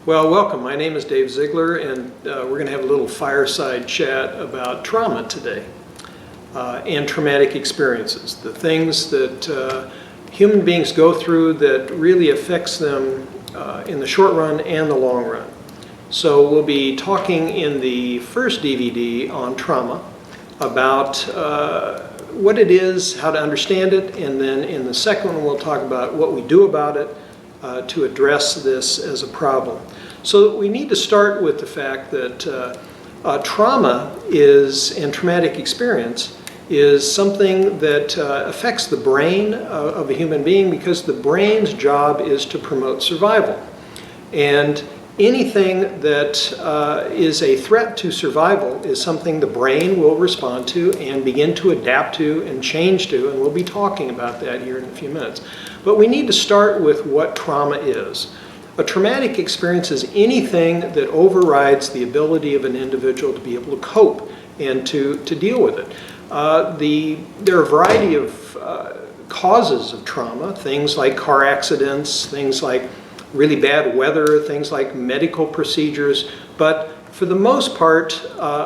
Well, welcome. My name is Dave Ziegler, and we're going to have a little fireside chat about trauma today and traumatic experiences, the things that human beings go through that really affects them in the short run and the long run. So we'll be talking in the first DVD on trauma about what it is, how to understand it, and then in the second one we'll talk about what we do about it to address this as a problem. So we need to start with the fact that trauma and traumatic experience is something that affects the brain of a human being, because the brain's job is to promote survival. And anything that is a threat to survival is something the brain will respond to and begin to adapt to and change to, and we'll be talking about that here in a few minutes. But we need to start with what trauma is. A traumatic experience is anything that overrides the ability of an individual to be able to cope and to deal with it. There are a variety of causes of trauma, things like car accidents, things like really bad weather, things like medical procedures, but for the most part,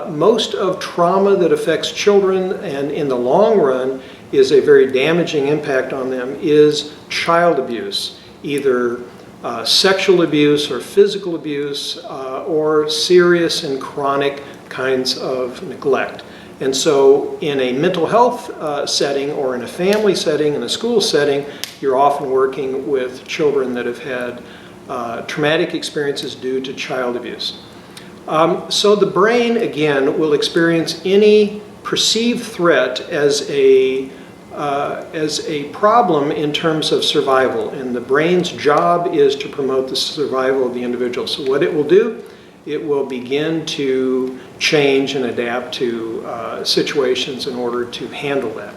most of trauma that affects children and in the long run is a very damaging impact on them is child abuse, either sexual abuse or physical abuse or serious and chronic kinds of neglect. And so in a mental health setting or in a family setting, in a school setting, you're often working with children that have had traumatic experiences due to child abuse. So the brain, again, will experience any perceived threat as a problem in terms of survival, and the brain's job is to promote the survival of the individual. So what it will do, it will begin to change and adapt to situations in order to handle that.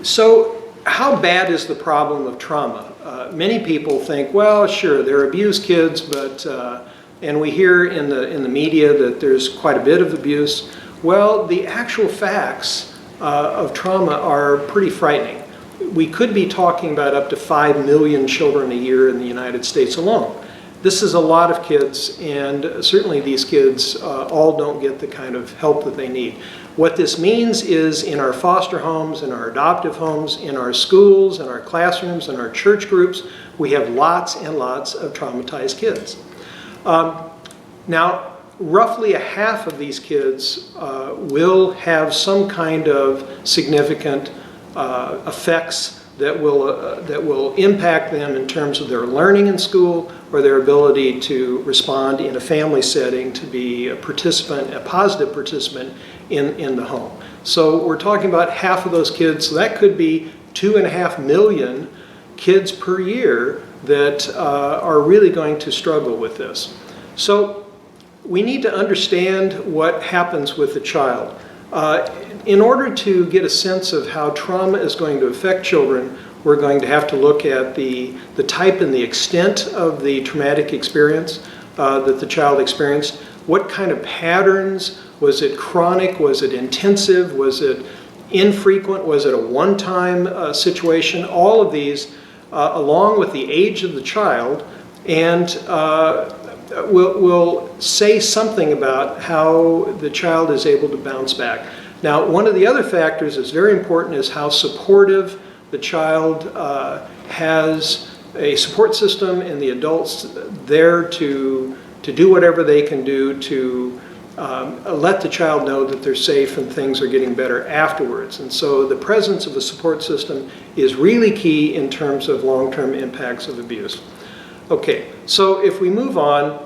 So how bad is the problem of trauma? Many people think, well, sure, they're abused kids, but and we hear in the media that there's quite a bit of abuse. Well, the actual facts of trauma are pretty frightening. We could be talking about up to 5 million children a year in the United States alone. This is a lot of kids, and certainly these kids all don't get the kind of help that they need. What this means is in our foster homes, in our adoptive homes, in our schools, in our classrooms, in our church groups, we have lots and lots of traumatized kids. Now, roughly a half of these kids will have some kind of significant effects that will impact them in terms of their learning in school or their ability to respond in a family setting, to be a participant, a positive participant in the home. So we're talking about half of those kids, so that could be 2.5 million kids per year that are really going to struggle with this. So we need to understand what happens with the child. In order to get a sense of how trauma is going to affect children, we're going to have to look at the type and the extent of the traumatic experience that the child experienced. What kind of patterns? Was it chronic? Was it intensive? Was it infrequent? Was it a one-time situation? All of these, along with the age of the child, and will say something about how the child is able to bounce back. Now, one of the other factors that's very important is how supportive the child has a support system and the adults there to do whatever they can do to let the child know that they're safe and things are getting better afterwards. And so the presence of a support system is really key in terms of long-term impacts of abuse. Okay, so if we move on,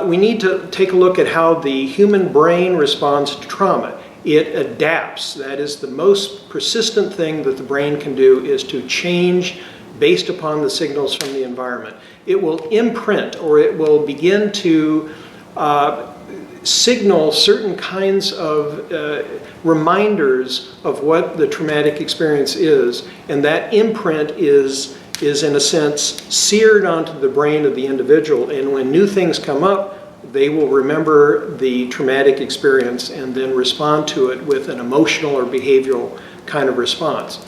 we need to take a look at how the human brain responds to trauma. It adapts. That is the most persistent thing that the brain can do, is to change based upon the signals from the environment. It will imprint, or it will begin to signal certain kinds of reminders of what the traumatic experience is, and that imprint is in a sense seared onto the brain of the individual, and when new things come up, they will remember the traumatic experience and then respond to it with an emotional or behavioral kind of response.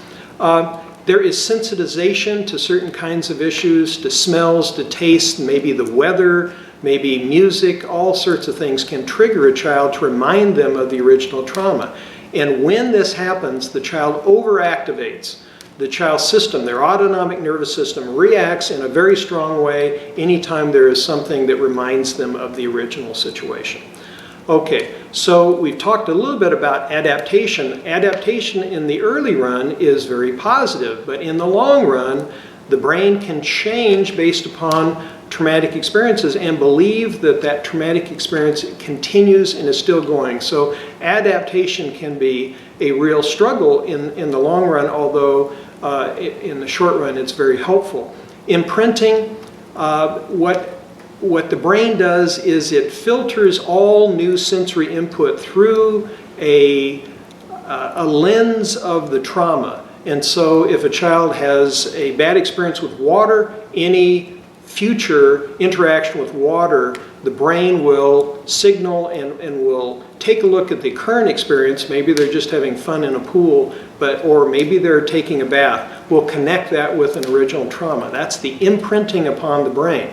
There is sensitization to certain kinds of issues, to smells, to taste, maybe the weather, maybe music, all sorts of things can trigger a child to remind them of the original trauma. And when this happens, the child overactivates. The child's system, their autonomic nervous system, reacts in a very strong way anytime there is something that reminds them of the original situation. Okay, so we've talked a little bit about adaptation. Adaptation in the early run is very positive, but in the long run, the brain can change based upon traumatic experiences and believe that that traumatic experience continues and is still going. So adaptation can be a real struggle in the long run, although in the short run it's very helpful. Imprinting, what the brain does is it filters all new sensory input through a lens of the trauma. And so if a child has a bad experience with water, any future interaction with water, the brain will signal and will take a look at the current experience. Maybe they're just having fun in a pool, or maybe they're taking a bath. We'll connect that with an original trauma. That's the imprinting upon the brain.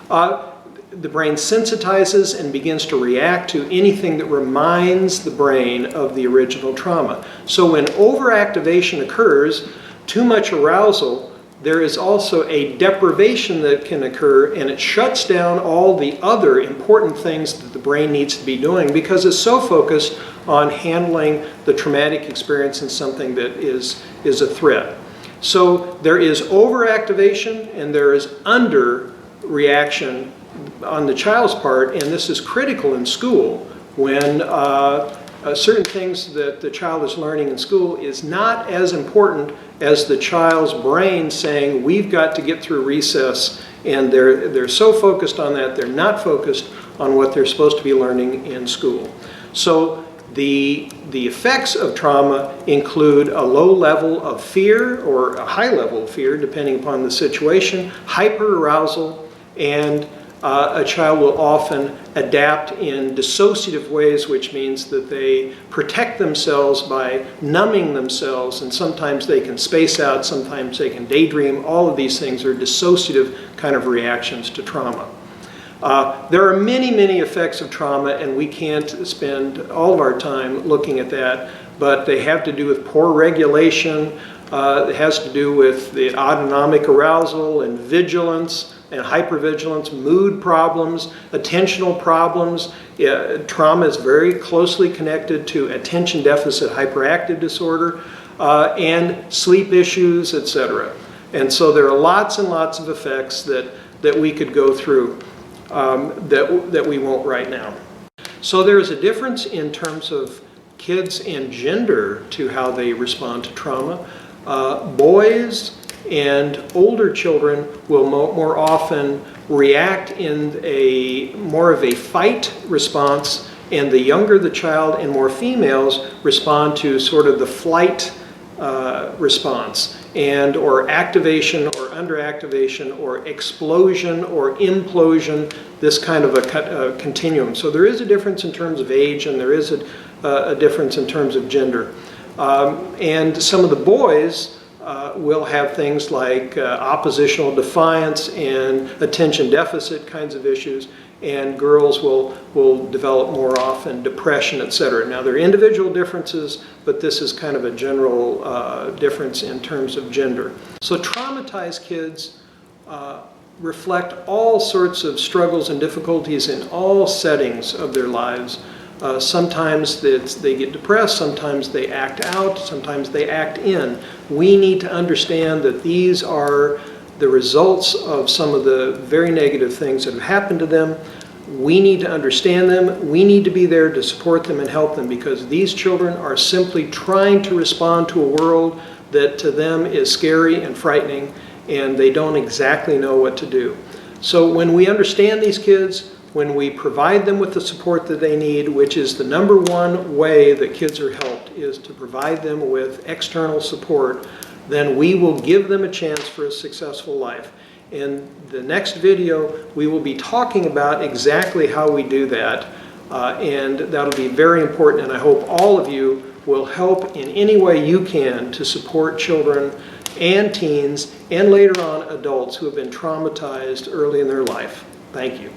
The brain sensitizes and begins to react to anything that reminds the brain of the original trauma. So when overactivation occurs, too much arousal, there is also a deprivation that can occur, and it shuts down all the other important things that the brain needs to be doing because it's so focused on handling the traumatic experience and something that is a threat. So there is overactivation and there is underreaction on the child's part, and this is critical in school when certain things that the child is learning in school is not as important as the child's brain saying, we've got to get through recess, and they're so focused on that, they're not focused on what they're supposed to be learning in school. So the effects of trauma include a low level of fear or a high level of fear, depending upon the situation, hyperarousal, and a child will often adapt in dissociative ways, which means that they protect themselves by numbing themselves, and sometimes they can space out, sometimes they can daydream. All of these things are dissociative kind of reactions to trauma. There are many, many effects of trauma, and we can't spend all of our time looking at that, but they have to do with poor regulation. It has to do with the autonomic arousal and vigilance and hypervigilance, mood problems, attentional problems. Trauma is very closely connected to attention deficit hyperactive disorder and sleep issues, etc. And so there are lots and lots of effects that we could go through that we won't right now. So there is a difference in terms of kids and gender to how they respond to trauma. Boys and older children will more often react in more of a fight response, and the younger the child and more females respond to sort of the flight response, and or activation or underactivation or explosion or implosion, this kind of a continuum. So there is a difference in terms of age, and there is a difference in terms of gender. And some of the boys will have things like oppositional defiance and attention deficit kinds of issues, and girls will develop more often depression, etc. Now there are individual differences, but this is kind of a general difference in terms of gender. So traumatized kids reflect all sorts of struggles and difficulties in all settings of their lives. Sometimes they get depressed, sometimes they act out, sometimes they act in. We need to understand that these are the results of some of the very negative things that have happened to them. We need to understand them. We need to be there to support them and help them, because these children are simply trying to respond to a world that to them is scary and frightening, and they don't exactly know what to do. So when we understand these kids, when we provide them with the support that they need, which is the number one way that kids are helped, is to provide them with external support, then we will give them a chance for a successful life. In the next video, we will be talking about exactly how we do that, and that'll be very important, and I hope all of you will help in any way you can to support children and teens, and later on adults who have been traumatized early in their life. Thank you.